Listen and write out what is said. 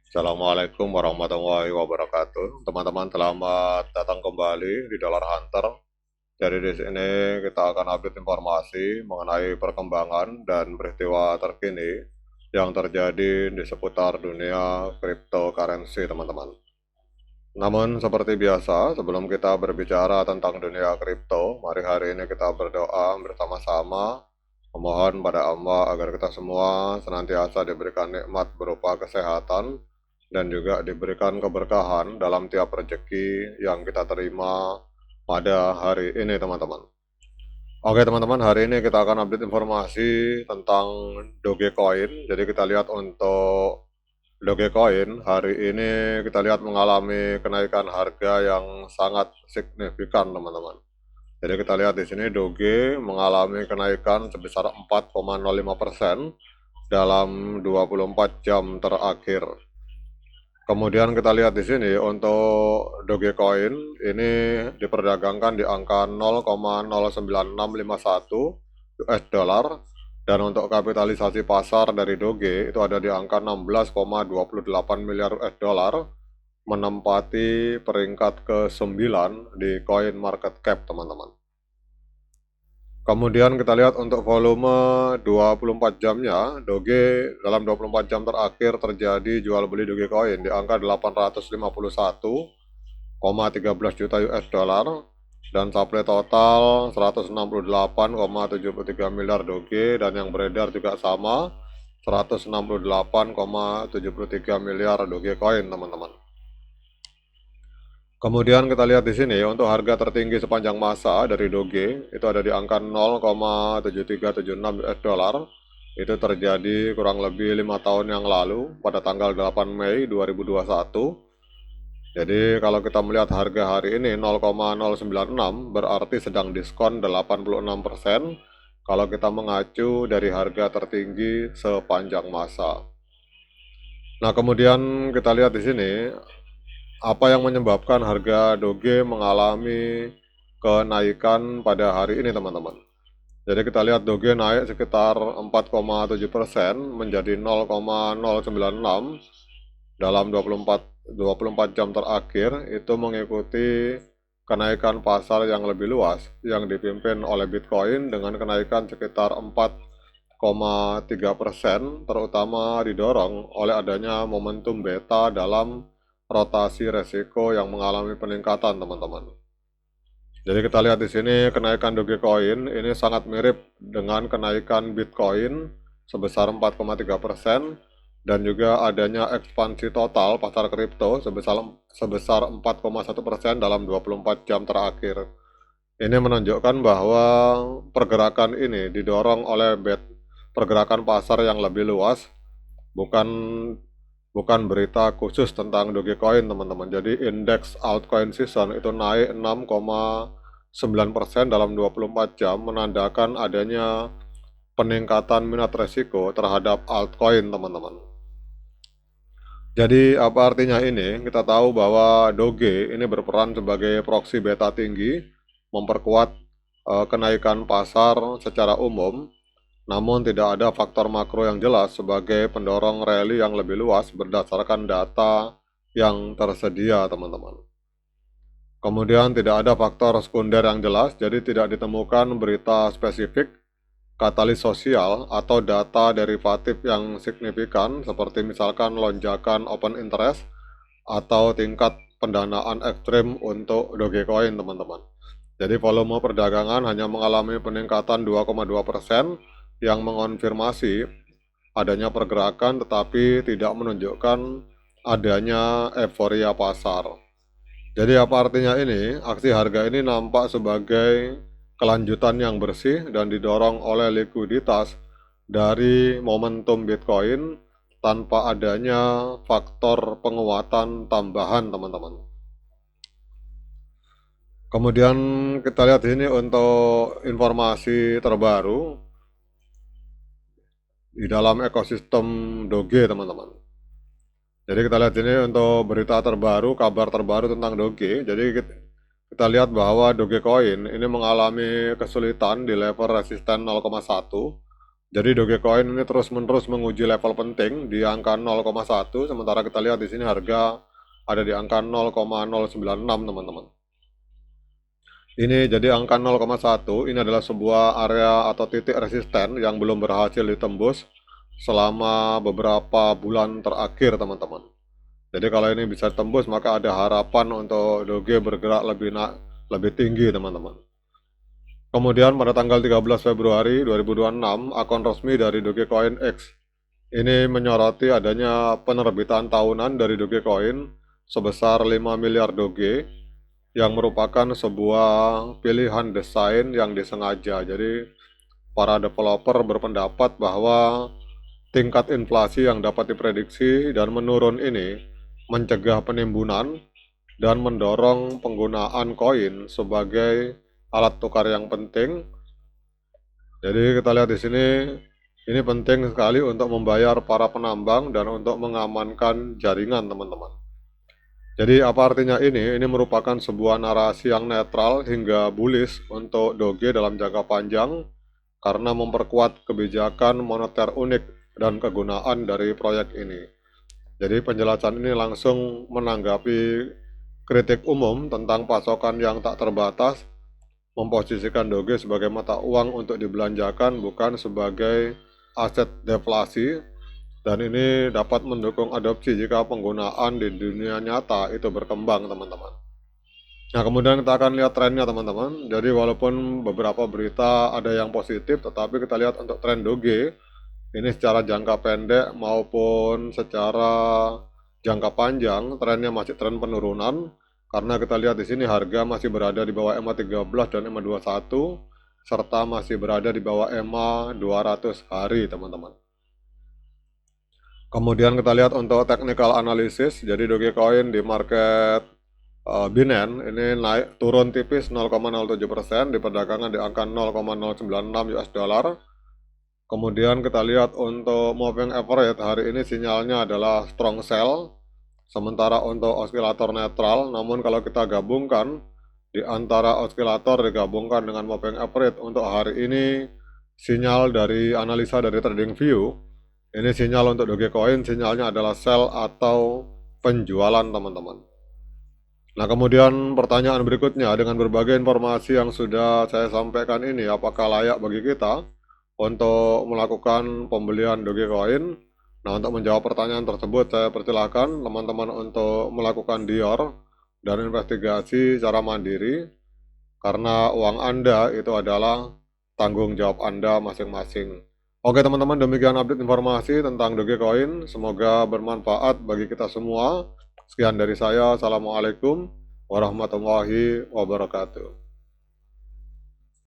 Assalamualaikum warahmatullahi wabarakatuh. Teman-teman, selamat datang kembali di Dollar Hunter. Jadi di sini kita akan update informasi mengenai perkembangan dan peristiwa terkini yang terjadi di seputar dunia cryptocurrency, teman-teman. Namun seperti biasa, sebelum kita berbicara tentang dunia kripto, mari hari ini kita berdoa bersama-sama memohon pada Allah agar kita semua senantiasa diberikan nikmat berupa kesehatan dan juga diberikan keberkahan dalam tiap rezeki yang kita terima pada hari ini, teman-teman. Oke, teman-teman, hari ini kita akan update informasi tentang Dogecoin. Jadi kita lihat untuk Dogecoin hari ini kita lihat mengalami kenaikan harga yang sangat signifikan, teman-teman. Jadi kita lihat di sini Doge mengalami kenaikan sebesar 4,05% dalam 24 jam terakhir. Kemudian kita lihat di sini untuk Dogecoin ini diperdagangkan di angka 0,09651 US dollar dan untuk kapitalisasi pasar dari Doge itu ada di angka 16,28 miliar US dollar, menempati peringkat ke-9 di coin market cap, teman-teman. Kemudian kita lihat untuk volume 24 jamnya, Doge dalam 24 jam terakhir terjadi jual beli Dogecoin di angka 851,13 juta US dollar dan supply total 168,73 miliar Doge, dan yang beredar juga sama 168,73 miliar Dogecoin, teman-teman. Kemudian kita lihat di sini untuk harga tertinggi sepanjang masa dari Doge itu ada di angka 0,7376 US dollar. Itu terjadi kurang lebih 5 tahun yang lalu pada tanggal 8 Mei 2021. Jadi kalau kita melihat harga hari ini 0,096 berarti sedang diskon 86% kalau kita mengacu dari harga tertinggi sepanjang masa. Nah, kemudian kita lihat di sini apa yang menyebabkan harga Doge mengalami kenaikan pada hari ini, teman-teman. Jadi kita lihat Doge naik sekitar 4,7% menjadi 0,096 dalam 24 jam terakhir. Itu mengikuti kenaikan pasar yang lebih luas yang dipimpin oleh Bitcoin dengan kenaikan sekitar 4,3%, terutama didorong oleh adanya momentum beta dalam rotasi resiko yang mengalami peningkatan, teman-teman. Jadi kita lihat di sini kenaikan Dogecoin ini sangat mirip dengan kenaikan Bitcoin sebesar 4,3% dan juga adanya ekspansi total pasar kripto sebesar 4,1% dalam 24 jam terakhir. Ini menunjukkan bahwa pergerakan ini didorong oleh pergerakan pasar yang lebih luas, bukan bukan berita khusus tentang Dogecoin, teman-teman. Jadi indeks altcoin season itu naik 6,9% dalam 24 jam, menandakan adanya peningkatan minat resiko terhadap altcoin, teman-teman. Jadi apa artinya ini? Kita tahu bahwa Doge ini berperan sebagai proksi beta tinggi, memperkuat kenaikan pasar secara umum, namun tidak ada faktor makro yang jelas sebagai pendorong rally yang lebih luas berdasarkan data yang tersedia, teman-teman. Kemudian tidak ada faktor sekunder yang jelas, jadi tidak ditemukan berita spesifik, katalis sosial, atau data derivatif yang signifikan seperti misalkan lonjakan open interest atau tingkat pendanaan ekstrim untuk Dogecoin, teman-teman. Jadi volume perdagangan hanya mengalami peningkatan 2,2% yang mengonfirmasi adanya pergerakan tetapi tidak menunjukkan adanya euforia pasar. Jadi apa artinya ini? Aksi harga ini nampak sebagai kelanjutan yang bersih dan didorong oleh likuiditas dari momentum Bitcoin tanpa adanya faktor penguatan tambahan, teman-teman. Kemudian kita lihat ini untuk informasi terbaru di dalam ekosistem Doge, teman-teman. Jadi kita lihat ini untuk berita terbaru, kabar terbaru tentang Doge. Jadi kita lihat bahwa Dogecoin ini mengalami kesulitan di level resisten 0,1 Jadi Dogecoin ini terus-menerus menguji level penting di angka 0,1, sementara kita lihat di sini harga ada di angka 0,096 teman-teman. Ini jadi angka 0,1 ini adalah sebuah area atau titik resisten yang belum berhasil ditembus selama beberapa bulan terakhir teman-teman. Jadi kalau ini bisa tembus maka ada harapan untuk Doge bergerak lebih tinggi teman-teman. Kemudian pada tanggal 13 Februari 2026 akun resmi dari Dogecoin X ini menyoroti adanya penerbitan tahunan dari Dogecoin sebesar 5 miliar Doge yang merupakan sebuah pilihan desain yang disengaja. Jadi para developer berpendapat bahwa tingkat inflasi yang dapat diprediksi dan menurun ini mencegah penimbunan dan mendorong penggunaan koin sebagai alat tukar yang penting. Jadi kita lihat di sini ini penting sekali untuk membayar para penambang dan untuk mengamankan jaringan teman-teman. Jadi apa artinya ini? Ini merupakan sebuah narasi yang netral hingga bullish untuk Doge dalam jangka panjang karena memperkuat kebijakan moneter unik dan kegunaan dari proyek ini. Jadi penjelasan ini langsung menanggapi kritik umum tentang pasokan yang tak terbatas, memposisikan Doge sebagai mata uang untuk dibelanjakan bukan sebagai aset deflasi, dan ini dapat mendukung adopsi jika penggunaan di dunia nyata itu berkembang teman-teman. Nah kemudian kita akan lihat trennya teman-teman. Jadi walaupun beberapa berita ada yang positif, tetapi kita lihat untuk tren Doge ini secara jangka pendek maupun secara jangka panjang trennya masih tren penurunan, karena kita lihat di sini harga masih berada di bawah EMA 13 dan EMA 21 serta masih berada di bawah EMA 200 hari teman-teman. Kemudian kita lihat untuk technical analysis, jadi Dogecoin di market Binance ini turun tipis 0,07% di perdagangan di angka 0,096 US dollar. Kemudian kita lihat untuk moving average hari ini sinyalnya adalah strong sell, sementara untuk osilator netral. Namun kalau kita gabungkan di antara osilator digabungkan dengan moving average untuk hari ini, sinyal dari analisa dari TradingView ini sinyal untuk Dogecoin, sinyalnya adalah sell atau penjualan teman-teman. Nah kemudian pertanyaan berikutnya, dengan berbagai informasi yang sudah saya sampaikan ini, apakah layak bagi kita untuk melakukan pembelian Dogecoin? Nah untuk menjawab pertanyaan tersebut saya persilahkan teman-teman untuk melakukan dior dan investigasi secara mandiri, karena uang Anda itu adalah tanggung jawab Anda masing-masing. Oke teman-teman, demikian update informasi tentang Dogecoin. Semoga bermanfaat bagi kita semua. Sekian dari saya. Assalamualaikum warahmatullahi wabarakatuh.